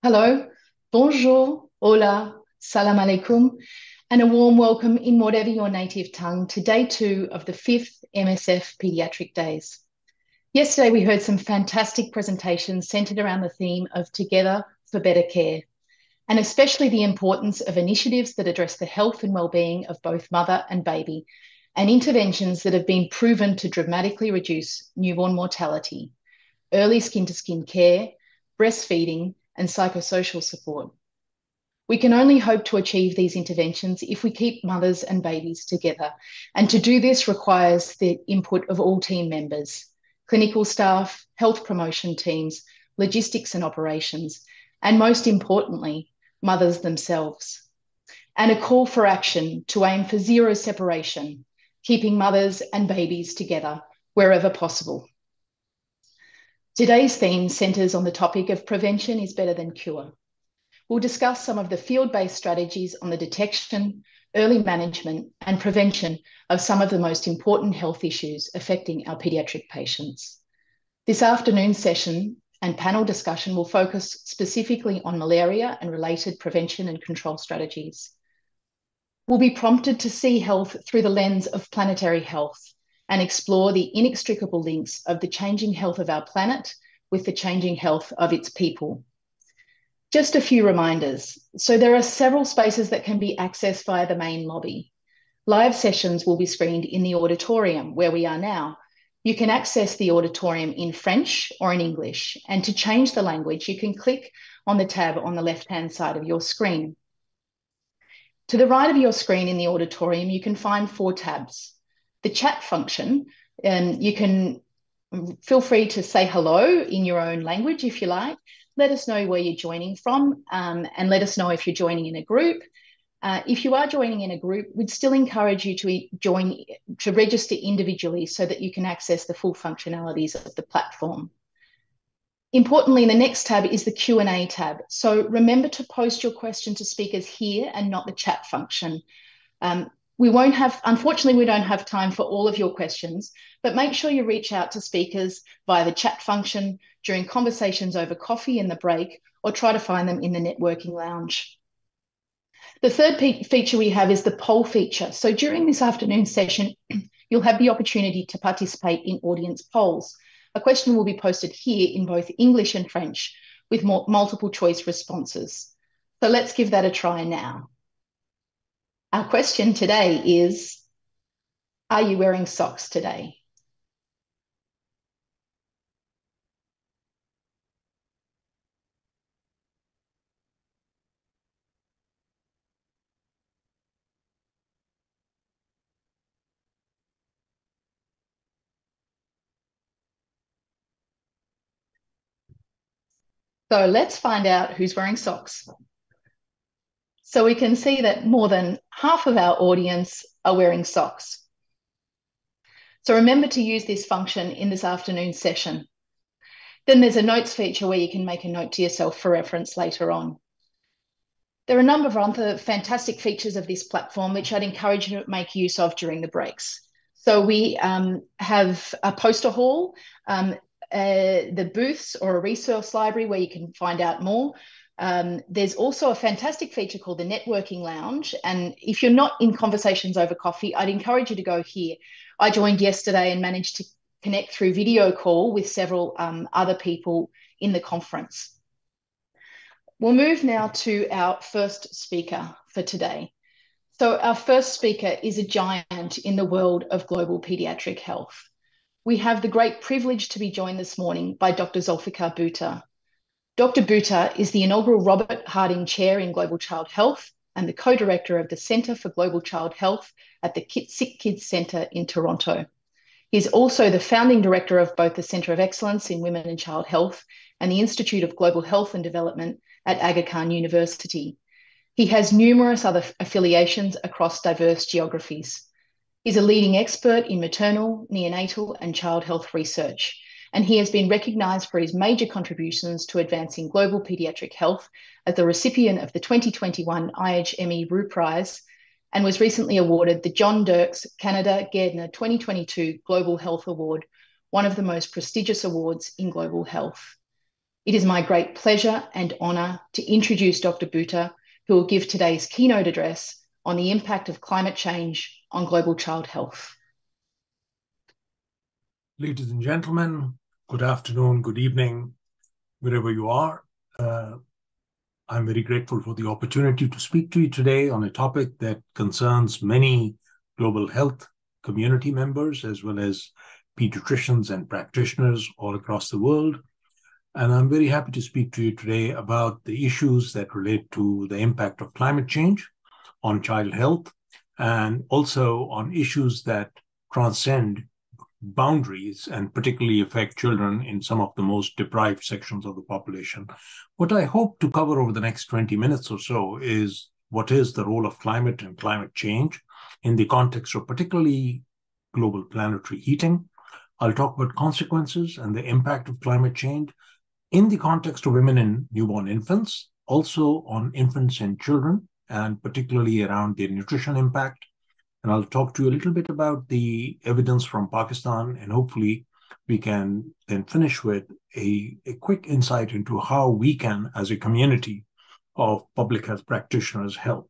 Hello, bonjour, hola, salam alaikum, and a warm welcome in whatever your native tongue to day two of the fifth MSF Paediatric Days. Yesterday, we heard some fantastic presentations centered around the theme of Together for Better Care, and especially the importance of initiatives that address the health and well-being of both mother and baby, and interventions that have been proven to dramatically reduce newborn mortality, early skin-to-skin care, breastfeeding, and psychosocial support. We can only hope to achieve these interventions if we keep mothers and babies together. And to do this requires the input of all team members, clinical staff, health promotion teams, logistics and operations, and most importantly, mothers themselves. And a call for action to aim for zero separation, keeping mothers and babies together wherever possible. Today's theme centres on the topic of prevention is better than cure. We'll discuss some of the field-based strategies on the detection, early management, and prevention of some of the most important health issues affecting our paediatric patients. This afternoon's session and panel discussion will focus specifically on malaria and related prevention and control strategies. We'll be prompted to see health through the lens of planetary health and explore the inextricable links of the changing health of our planet with the changing health of its people. Just a few reminders. So there are several spaces that can be accessed via the main lobby. Live sessions will be screened in the auditorium where we are now. You can access the auditorium in French or in English, and to change the language, you can click on the tab on the left-hand side of your screen. To the right of your screen in the auditorium, you can find 4 tabs. The chat function, you can feel free to say hello in your own language if you like. Let us know where you're joining from, and let us know if you're joining in a group. If you are joining in a group, we'd still encourage you to register individually so that you can access the full functionalities of the platform. Importantly, the next tab is the Q&A tab. So remember to post your question to speakers here and not the chat function. Unfortunately, we don't have time for all of your questions, but make sure you reach out to speakers via the chat function during conversations over coffee in the break, or try to find them in the networking lounge. The third feature we have is the poll feature. So during this afternoon session, you'll have the opportunity to participate in audience polls. A question will be posted here in both English and French with multiple choice responses. So let's give that a try now. Our question today is, are you wearing socks today? So let's find out who's wearing socks. So we can see that more than half of our audience are wearing socks. So remember to use this function in this afternoon session. Then there's a notes feature where you can make a note to yourself for reference later on. There are a number of other fantastic features of this platform which I'd encourage you to make use of during the breaks. So we have a poster hall, the booths or a resource library where you can find out more. There's also a fantastic feature called the networking lounge. And if you're not in conversations over coffee, I'd encourage you to go here. I joined yesterday and managed to connect through video call with several other people in the conference. We'll move now to our first speaker for today. So our first speaker is a giant in the world of global paediatric health. We have the great privilege to be joined this morning by Dr. Zulfiqar Bhutta. Dr. Bhutta is the inaugural Robert Harding Chair in Global Child Health and the co-director of the Centre for Global Child Health at the Sick Kids Centre in Toronto. He's also the founding director of both the Centre of Excellence in Women and Child Health and the Institute of Global Health and Development at Aga Khan University. He has numerous other affiliations across diverse geographies. He's a leading expert in maternal, neonatal, and child health research, and he has been recognised for his major contributions to advancing global paediatric health as the recipient of the 2021 IHME Rue Prize and was recently awarded the John Dirks Canada Gairdner 2022 Global Health Award, one of the most prestigious awards in global health. It is my great pleasure and honour to introduce Dr. Bhutta, who will give today's keynote address on the impact of climate change on global child health. Ladies and gentlemen, good afternoon, good evening, wherever you are. I'm very grateful for the opportunity to speak to you today on a topic that concerns many global health community members, as well as pediatricians and practitioners all across the world. And I'm very happy to speak to you today about the issues that relate to the impact of climate change on child health, and also on issues that transcend boundaries and particularly affect children in some of the most deprived sections of the population. What I hope to cover over the next 20 minutes or so is what is the role of climate and climate change in the context of particularly global planetary heating. I'll talk about consequences and the impact of climate change in the context of women and newborn infants, also on infants and children, and particularly around their nutrition impact. And I'll talk to you a little bit about the evidence from Pakistan, and hopefully we can then finish with a quick insight into how we can, as a community of public health practitioners, help.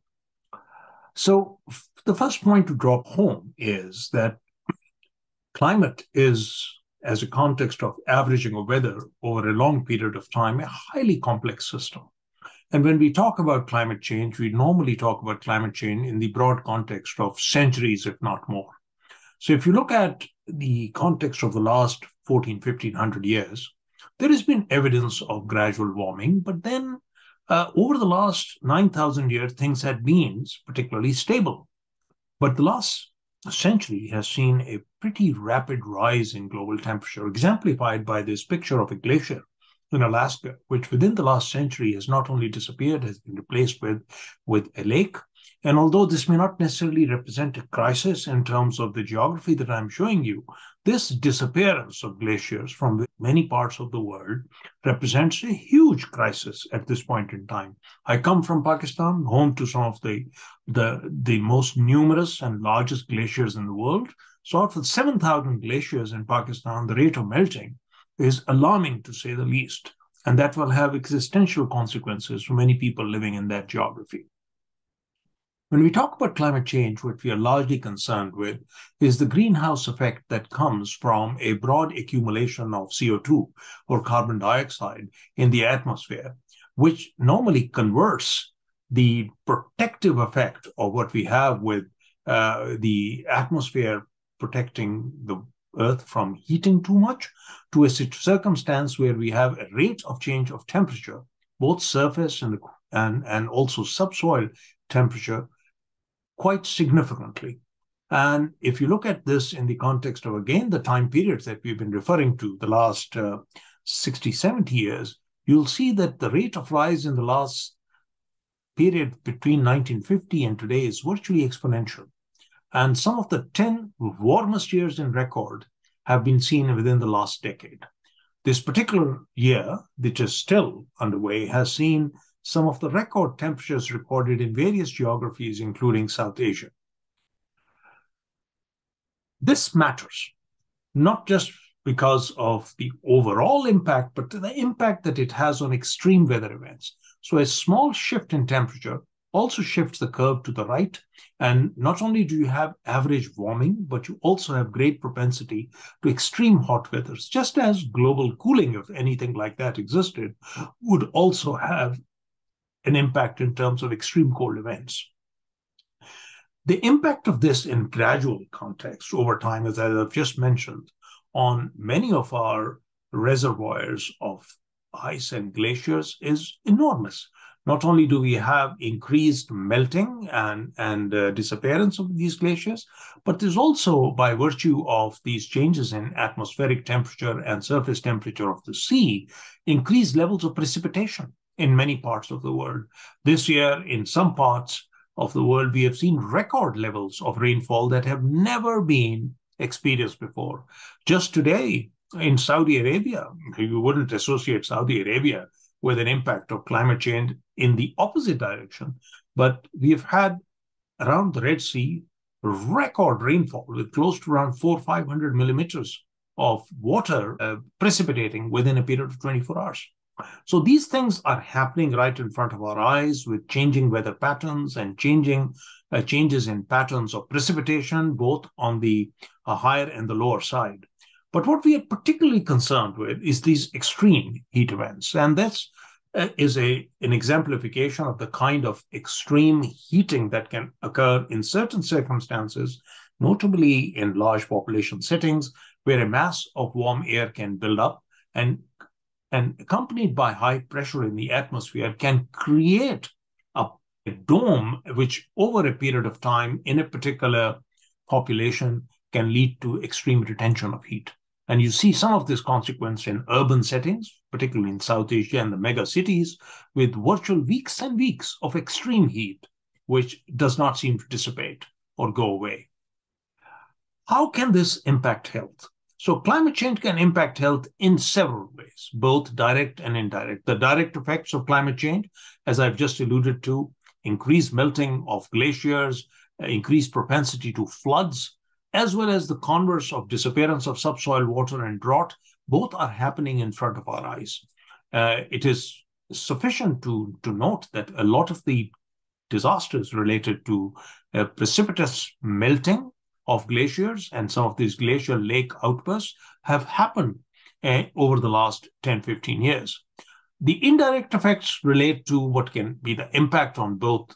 So the first point to drop home is that climate is, as a context of averaging of weather over a long period of time, a highly complex system. And when we talk about climate change, we normally talk about climate change in the broad context of centuries, if not more. So if you look at the context of the last 1,500 years, there has been evidence of gradual warming, but then over the last 9,000 years, things had been particularly stable. But the last century has seen a pretty rapid rise in global temperature, exemplified by this picture of a glacier in Alaska, which within the last century has not only disappeared, has been replaced with a lake. And although this may not necessarily represent a crisis in terms of the geography that I'm showing you, this disappearance of glaciers from many parts of the world represents a huge crisis at this point in time. I come from Pakistan, home to some of the most numerous and largest glaciers in the world. So out of 7,000 glaciers in Pakistan, the rate of melting is alarming, to say the least, and that will have existential consequences for many people living in that geography. When we talk about climate change, what we are largely concerned with is the greenhouse effect that comes from a broad accumulation of CO2 or carbon dioxide in the atmosphere, which normally converts the protective effect of what we have with the atmosphere protecting the Earth from heating too much to a circumstance where we have a rate of change of temperature, both surface and also subsoil temperature, quite significantly. And if you look at this in the context of, again, the time periods that we've been referring to, the last 60, 70 years, you'll see that the rate of rise in the last period between 1950 and today is virtually exponential. And some of the 10 warmest years in record have been seen within the last decade. This particular year, which is still underway, has seen some of the record temperatures recorded in various geographies, including South Asia. This matters, not just because of the overall impact, but the impact that it has on extreme weather events. So a small shift in temperature also shifts the curve to the right. And not only do you have average warming, but you also have great propensity to extreme hot weathers, just as global cooling, if anything like that existed, would also have an impact in terms of extreme cold events. The impact of this in gradual context over time, as I've just mentioned, on many of our reservoirs of ice and glaciers is enormous. Not only do we have increased melting and disappearance of these glaciers, but there's also, by virtue of these changes in atmospheric temperature and surface temperature of the sea, increased levels of precipitation in many parts of the world. This year, in some parts of the world, we have seen record levels of rainfall that have never been experienced before. Just today, in Saudi Arabia, you wouldn't associate Saudi Arabia with an impact of climate change in the opposite direction. But we've had around the Red Sea record rainfall with close to around 400-500 millimeters of water precipitating within a period of 24 hours. So these things are happening right in front of our eyes with changing weather patterns and changes in patterns of precipitation, both on the higher and the lower side. But what we are particularly concerned with is these extreme heat events. And this is an exemplification of the kind of extreme heating that can occur in certain circumstances, notably in large population settings, where a mass of warm air can build up and accompanied by high pressure in the atmosphere can create a dome which over a period of time in a particular population can lead to extreme retention of heat. And you see some of this consequence in urban settings, particularly in South Asia and the mega cities, with virtual weeks and weeks of extreme heat, which does not seem to dissipate or go away. How can this impact health? So climate change can impact health in several ways, both direct and indirect. The direct effects of climate change, as I've just alluded to, increased melting of glaciers, increased propensity to floods, as well as the converse of disappearance of subsoil water and drought, both are happening in front of our eyes. It is sufficient to note that a lot of the disasters related to precipitous melting of glaciers and some of these glacial lake outbursts have happened over the last 10, 15 years. The indirect effects relate to what can be the impact on both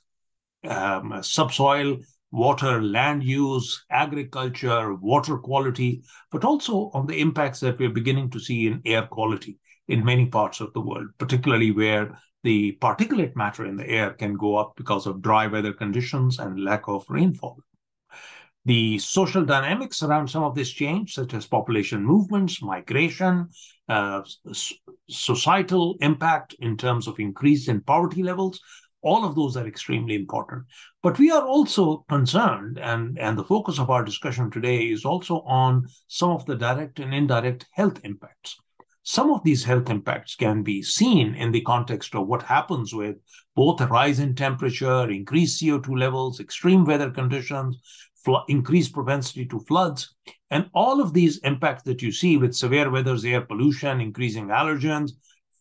subsoil, water, land use, agriculture, water quality, but also on the impacts that we're beginning to see in air quality in many parts of the world, particularly where the particulate matter in the air can go up because of dry weather conditions and lack of rainfall. The social dynamics around some of this change, such as population movements, migration, societal impact in terms of increase in poverty levels, all of those are extremely important. But we are also concerned, and the focus of our discussion today is also on some of the direct and indirect health impacts. Some of these health impacts can be seen in the context of what happens with both a rise in temperature, increased CO2 levels, extreme weather conditions, increased propensity to floods, and all of these impacts that you see with severe weathers, air pollution, increasing allergens,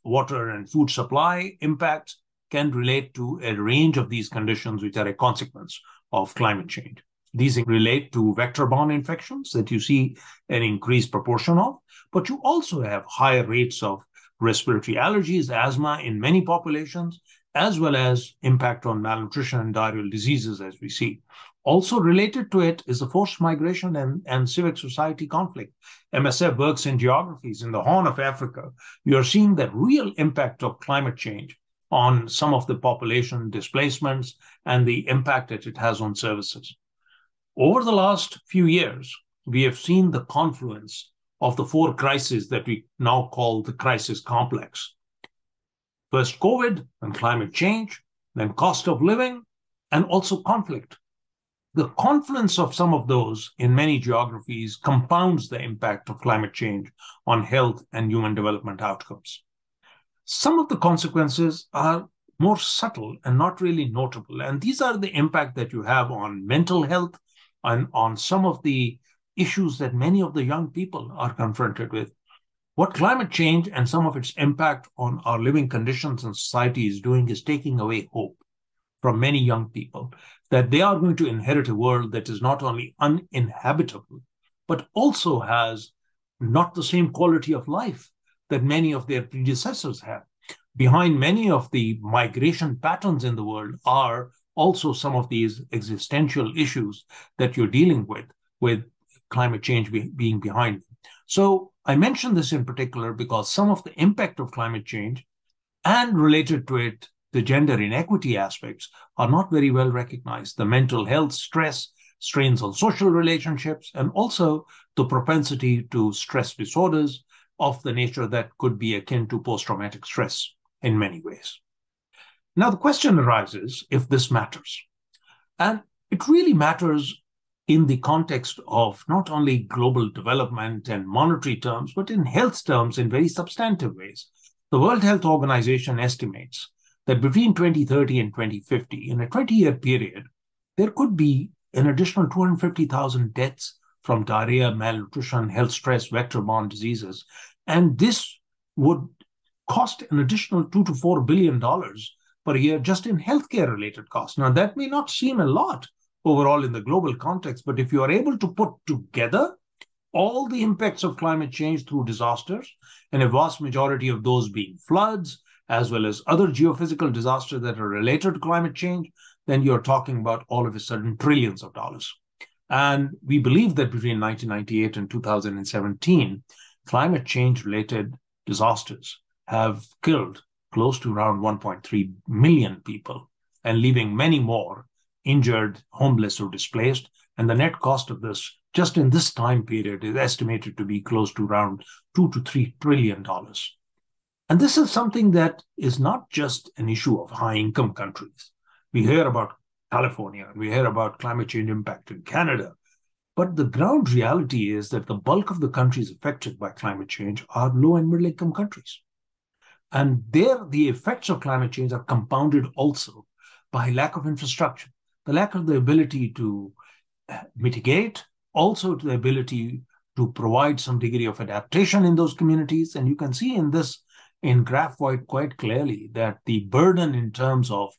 water and food supply impacts can relate to a range of these conditions which are a consequence of climate change. These relate to vector-borne infections that you see an increased proportion of, but you also have higher rates of respiratory allergies, asthma in many populations, as well as impact on malnutrition and diarrheal diseases, as we see. Also related to it is the forced migration and civic society conflict. MSF works in geographies in the Horn of Africa. You are seeing that real impact of climate change on some of the population displacements and the impact that it has on services. Over the last few years, we have seen the confluence of the four crises that we now call the crisis complex. First COVID, then climate change, then cost of living, and also conflict. The confluence of some of those in many geographies compounds the impact of climate change on health and human development outcomes. Some of the consequences are more subtle and not really notable, and these are the impact that you have on mental health and on some of the issues that many of the young people are confronted with. What climate change and some of its impact on our living conditions and society is doing is taking away hope from many young people that they are going to inherit a world that is not only uninhabitable, but also has not the same quality of life that many of their predecessors had. Behind many of the migration patterns in the world are also some of these existential issues that you're dealing with climate change being behind them. So I mention this in particular because some of the impact of climate change and related to it, the gender inequity aspects are not very well recognized. The mental health stress, strains on social relationships, and also the propensity to stress disorders of the nature that could be akin to post-traumatic stress in many ways. Now, the question arises if this matters. And it really matters in the context of not only global development and monetary terms, but in health terms in very substantive ways. The World Health Organization estimates that between 2030 and 2050, in a 20-year period, there could be an additional 250,000 deaths from diarrhea, malnutrition, health stress, vector-borne diseases. And this would cost an additional $2 to $4 billion per year just in healthcare-related costs. Now, that may not seem a lot overall in the global context, but if you are able to put together all the impacts of climate change through disasters, and a vast majority of those being floods, as well as other geophysical disasters that are related to climate change, then you're talking about all of a sudden trillions of dollars. And we believe that between 1998 and 2017, climate change-related disasters have killed close to around 1.3 million people and leaving many more injured, homeless, or displaced. And the net cost of this, just in this time period, is estimated to be close to around $2 to $3 trillion. And this is something that is not just an issue of high-income countries. We hear about California, and we hear about climate change impact in Canada. But the ground reality is that the bulk of the countries affected by climate change are low and middle-income countries. And there, the effects of climate change are compounded also by lack of infrastructure, the lack of the ability to mitigate, also to the ability to provide some degree of adaptation in those communities. And you can see in this, in graph white, quite clearly that the burden in terms of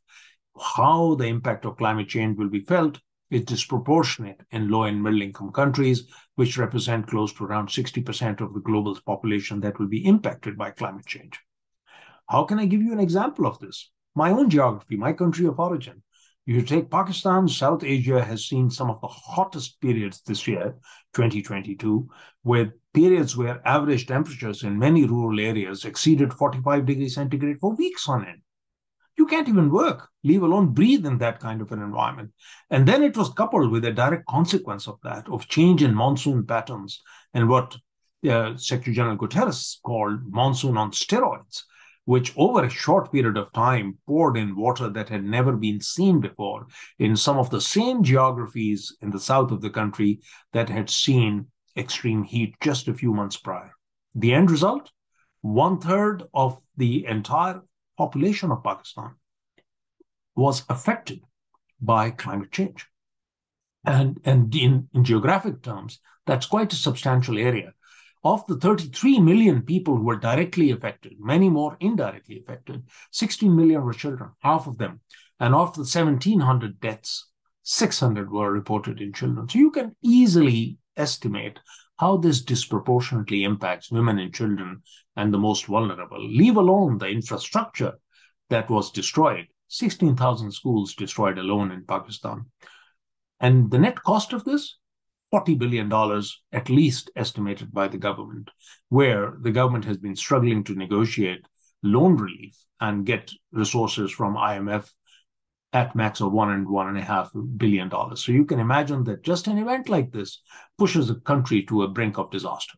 how the impact of climate change will be felt is disproportionate in low and middle income countries, which represent close to around 60% of the global population that will be impacted by climate change. How can I give you an example of this? My own geography, my country of origin. You take Pakistan, South Asia has seen some of the hottest periods this year, 2022, with periods where average temperatures in many rural areas exceeded 45 degrees centigrade for weeks on end. You can't even work, leave alone breathe in that kind of an environment. And then it was coupled with a direct consequence of that, of change in monsoon patterns and what Secretary General Guterres called monsoon on steroids, which over a short period of time poured in water that had never been seen before in some of the same geographies in the south of the country that had seen extreme heat just a few months prior. The end result? 1/3 of the entire population of Pakistan was affected by climate change. And in geographic terms, that's quite a substantial area. Of the 33 million people who were directly affected, many more indirectly affected, 16 million were children, half of them. And of the 1,700 deaths, 600 were reported in children. So you can easily estimate how this disproportionately impacts women and children and the most vulnerable, leave alone the infrastructure that was destroyed. 16,000 schools destroyed alone in Pakistan. And the net cost of this? $40 billion, at least estimated by the government, where the government has been struggling to negotiate loan relief and get resources from IMF at max of $1 and $1.5 billion. So you can imagine that just an event like this pushes a country to a brink of disaster.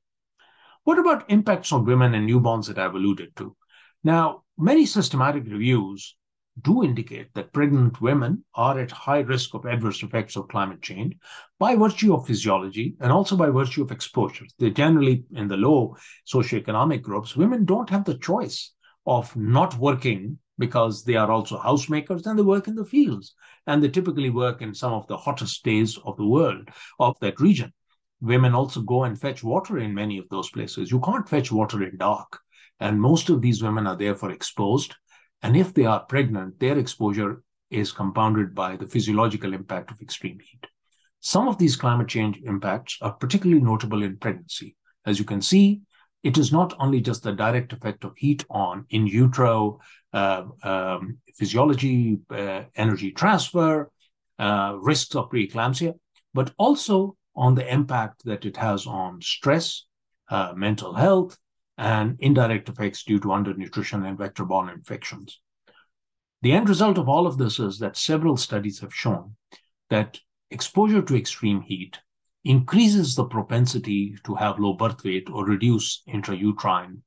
What about impacts on women and newborns that I've alluded to? Now, many systematic reviews do indicate that pregnant women are at high risk of adverse effects of climate change by virtue of physiology and also by virtue of exposure. They generally, in the low socioeconomic groups, women don't have the choice of not working because they are also housemakers and they work in the fields. And they typically work in some of the hottest days of the world, of that region. Women also go and fetch water in many of those places. You can't fetch water in dark. And most of these women are therefore exposed. And if they are pregnant, their exposure is compounded by the physiological impact of extreme heat. Some of these climate change impacts are particularly notable in pregnancy. As you can see, it is not only just the direct effect of heat on in utero physiology, energy transfer, risks of preeclampsia, but also on the impact that it has on stress, mental health, and indirect effects due to undernutrition and vector-borne infections. The end result of all of this is that several studies have shown that exposure to extreme heat increases the propensity to have low birth weight or reduce intrauterine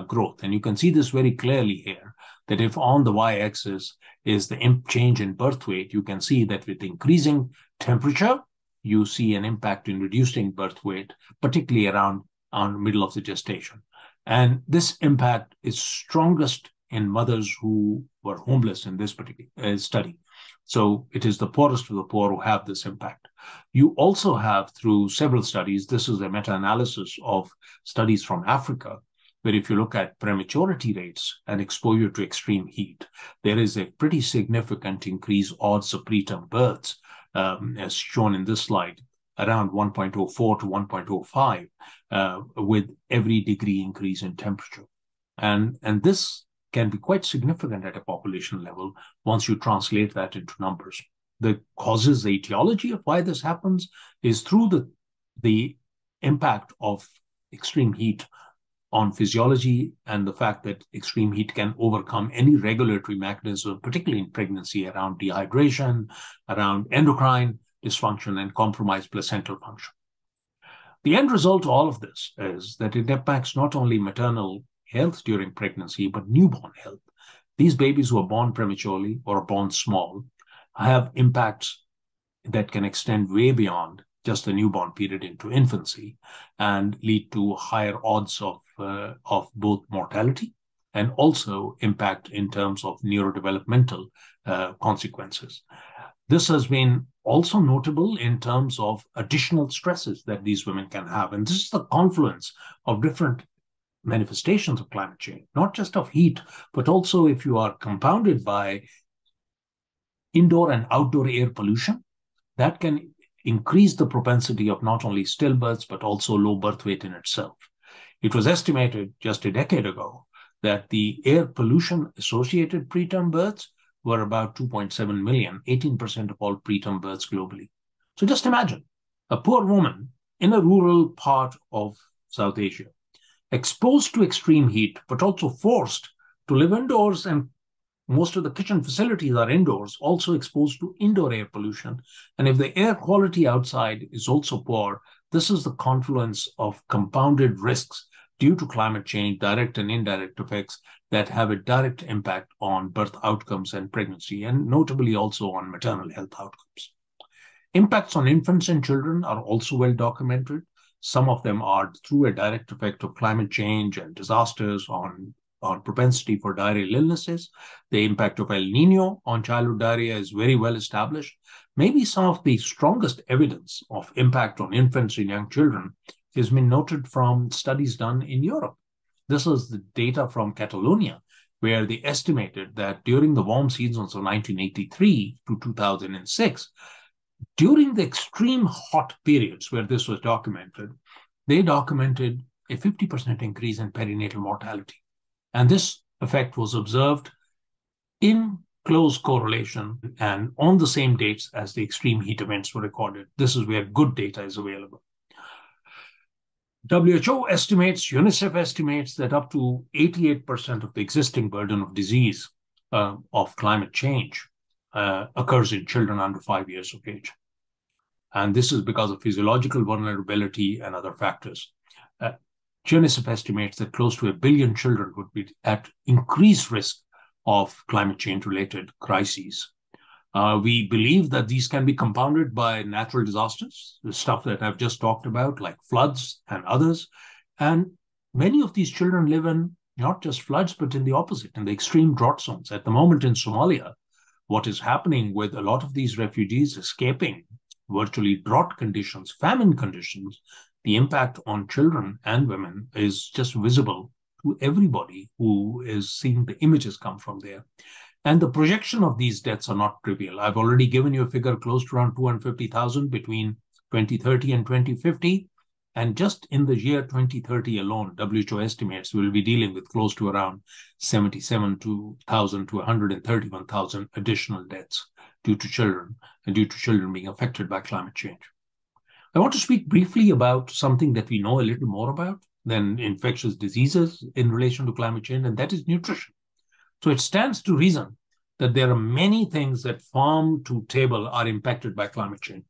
growth. And you can see this very clearly here, that if on the y-axis is the change in birth weight, you can see that with increasing temperature, you see an impact in reducing birth weight, particularly around the middle of the gestation. And this impact is strongest in mothers who were homeless in this particular study. So it is the poorest of the poor who have this impact. You also have, through several studies, this is a meta-analysis of studies from Africa, where if you look at prematurity rates and exposure to extreme heat, there is a pretty significant increase odds of preterm births, as shown in this slide, around 1.04 to 1.05 with every degree increase in temperature. And this can be quite significant at a population level once you translate that into numbers. The causes, the etiology of why this happens is through the impact of extreme heat on physiology and the fact that extreme heat can overcome any regulatory mechanism, particularly in pregnancy, around dehydration, around endocrine dysfunction, and compromised placental function. The end result of all of this is that it impacts not only maternal health during pregnancy, but newborn health. These babies who are born prematurely or are born small have impacts that can extend way beyond just the newborn period into infancy and lead to higher odds of both mortality and also impact in terms of neurodevelopmental consequences. This has been also notable in terms of additional stresses that these women can have. And this is the confluence of different manifestations of climate change, not just of heat, but also if you are compounded by indoor and outdoor air pollution, that can increase the propensity of not only stillbirths, but also low birth weight in itself. It was estimated just a decade ago that the air pollution associated preterm births were about 2.7 million, 18% of all preterm births globally. So just imagine a poor woman in a rural part of South Asia, exposed to extreme heat, but also forced to live indoors, and most of the kitchen facilities are indoors, also exposed to indoor air pollution. And if the air quality outside is also poor, this is the confluence of compounded risks due to climate change, direct and indirect effects that have a direct impact on birth outcomes and pregnancy, and notably also on maternal health outcomes. Impacts on infants and children are also well documented. Some of them are through a direct effect of climate change and disasters on propensity for diarrheal illnesses. The impact of El Nino on childhood diarrhea is very well established. Maybe some of the strongest evidence of impact on infants and young children has been noted from studies done in Europe. This is the data from Catalonia, where they estimated that during the warm seasons of 1983 to 2006, during the extreme hot periods where this was documented, they documented a 50% increase in perinatal mortality. And this effect was observed in close correlation and on the same dates as the extreme heat events were recorded. This is where good data is available. WHO estimates, UNICEF estimates that up to 88% of the existing burden of disease of climate change occurs in children under 5 years of age. And this is because of physiological vulnerability and other factors. UNICEF estimates that close to 1 billion children would be at increased risk of climate change-related crises. We believe that these can be compounded by natural disasters, the stuff that I've just talked about, like floods and others. And many of these children live in not just floods, but in the opposite, in the extreme drought zones. At the moment in Somalia, what is happening with a lot of these refugees escaping virtually drought conditions, famine conditions, the impact on children and women is just visible to everybody who is seeing the images come from there. And the projection of these deaths are not trivial. I've already given you a figure close to around 250,000 between 2030 and 2050. And just in the year 2030 alone, WHO estimates we'll be dealing with close to around 77,000 to 131,000 additional deaths due to children and due to children being affected by climate change. I want to speak briefly about something that we know a little more about than infectious diseases in relation to climate change, and that is nutrition. So it stands to reason that there are many things that farm to table are impacted by climate change.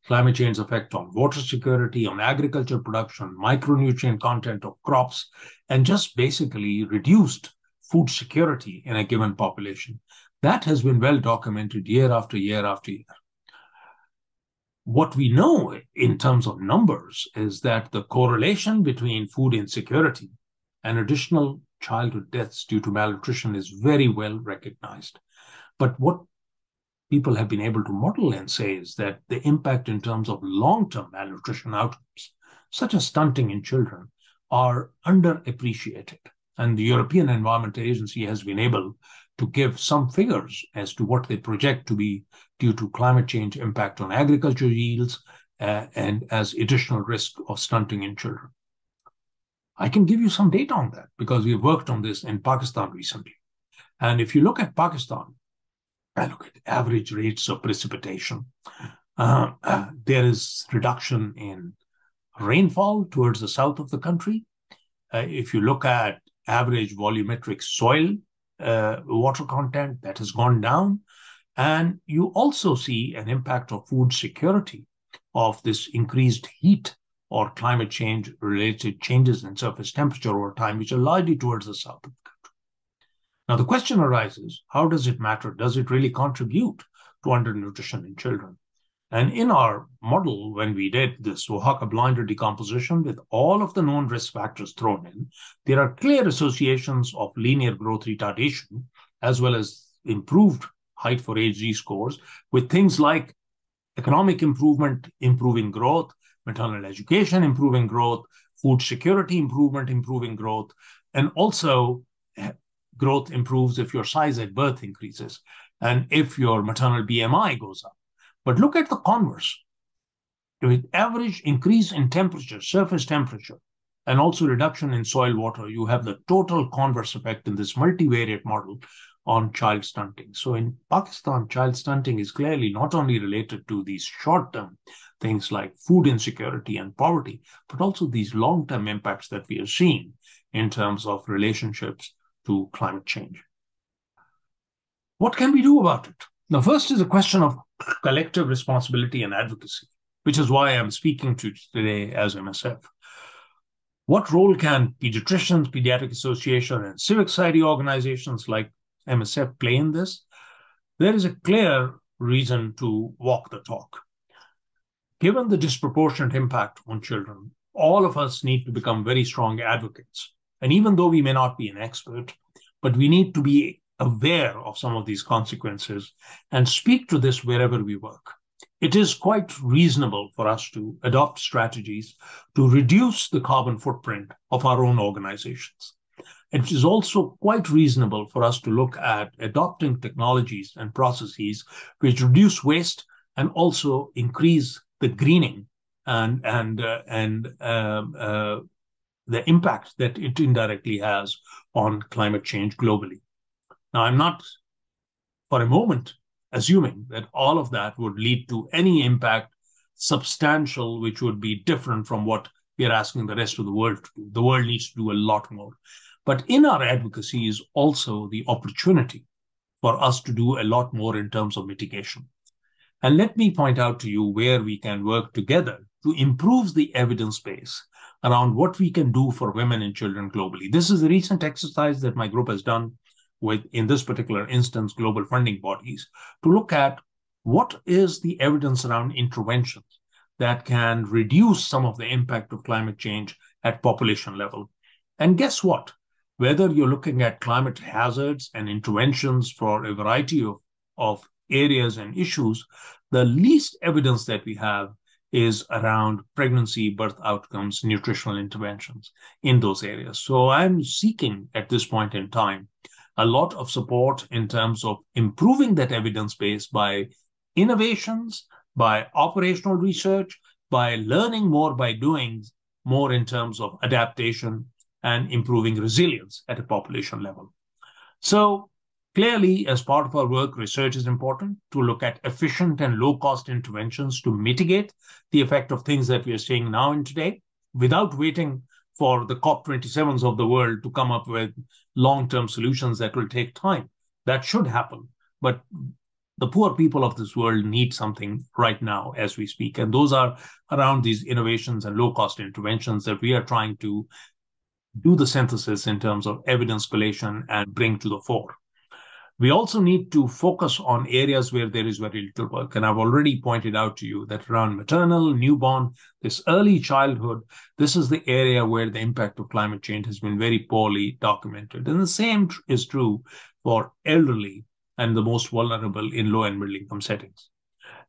Climate change's effect on water security, on agriculture production, micronutrient content of crops, and just basically reduced food security in a given population. That has been well documented year after year after year. What we know in terms of numbers is that the correlation between food insecurity and additional childhood deaths due to malnutrition is very well recognized. But what people have been able to model and say is that the impact in terms of long-term malnutrition outcomes, such as stunting in children, are underappreciated. And the European Environment Agency has been able to give some figures as to what they project to be due to climate change impact on agriculture yields and as additional risk of stunting in children. I can give you some data on that because we've worked on this in Pakistan recently. And if you look at Pakistan, I look at average rates of precipitation. There is reduction in rainfall towards the south of the country. If you look at average volumetric soil water content, that has gone down. And you also see an impact of food security of this increased heat or climate change related changes in surface temperature over time, which are largely towards the south of the country. Now, the question arises, how does it matter? Does it really contribute to undernutrition in children? And in our model, when we did this Oaxaca blinder decomposition with all of the known risk factors thrown in, there are clear associations of linear growth retardation, as well as improved height for age Z-scores, with things like economic improvement, improving growth, maternal education, improving growth, food security improvement, improving growth, and also growth improves if your size at birth increases and if your maternal BMI goes up. But look at the converse. With average increase in temperature, surface temperature, and also reduction in soil water, you have the total converse effect in this multivariate model on child stunting. So in Pakistan, child stunting is clearly not only related to these short-term things like food insecurity and poverty, but also these long-term impacts that we are seeing in terms of relationships to climate change. What can we do about it? Now, first is a question of collective responsibility and advocacy, which is why I'm speaking to you today as MSF. What role can pediatricians, pediatric association, and civic society organizations like MSF play in this? There is a clear reason to walk the talk. Given the disproportionate impact on children, all of us need to become very strong advocates. And even though we may not be an expert, but we need to be aware of some of these consequences and speak to this wherever we work. It is quite reasonable for us to adopt strategies to reduce the carbon footprint of our own organizations. It is also quite reasonable for us to look at adopting technologies and processes which reduce waste and also increase the greening and the impact that it indirectly has on climate change globally. Now, I'm not for a moment assuming that all of that would lead to any impact substantial, which would be different from what we are asking the rest of the world to do. The world needs to do a lot more. But in our advocacy is also the opportunity for us to do a lot more in terms of mitigation. And let me point out to you where we can work together to improve the evidence base around what we can do for women and children globally. This is a recent exercise that my group has done with, in this particular instance, global funding bodies, to look at what is the evidence around interventions that can reduce some of the impact of climate change at population level. And guess what? Whether you're looking at climate hazards and interventions for a variety of areas and issues, the least evidence that we have is around pregnancy, birth outcomes, nutritional interventions in those areas. So I'm seeking at this point in time a lot of support in terms of improving that evidence base by innovations, by operational research, by learning more, by doing more in terms of adaptation and improving resilience at a population level. So clearly, as part of our work, research is important to look at efficient and low-cost interventions to mitigate the effect of things that we are seeing now and today without waiting for the COP27s of the world to come up with long-term solutions that will take time. That should happen. But the poor people of this world need something right now as we speak. And those are around these innovations and low-cost interventions that we are trying to do the synthesis in terms of evidence collation and bring to the fore. We also need to focus on areas where there is very little work. And I've already pointed out to you that around maternal, newborn, this early childhood, this is the area where the impact of climate change has been very poorly documented. And the same is true for elderly and the most vulnerable in low and middle income settings.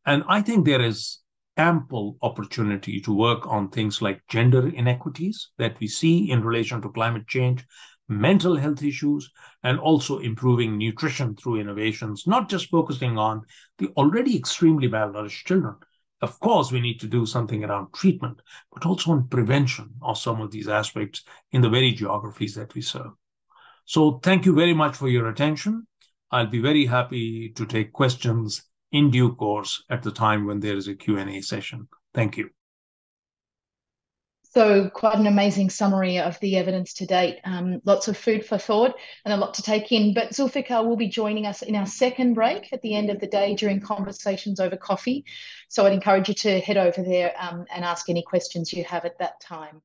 And I think there is ample opportunity to work on things like gender inequities that we see in relation to climate change, mental health issues, and also improving nutrition through innovations, not just focusing on the already extremely malnourished children. Of course, we need to do something around treatment, but also on prevention of some of these aspects in the very geographies that we serve. So thank you very much for your attention. I'll be very happy to take questions in due course at the time when there is a Q&A session. Thank you. So quite an amazing summary of the evidence to date. Lots of food for thought and a lot to take in. But Zulfiqar will be joining us in our second break at the end of the day during conversations over coffee. So I'd encourage you to head over there and ask any questions you have at that time.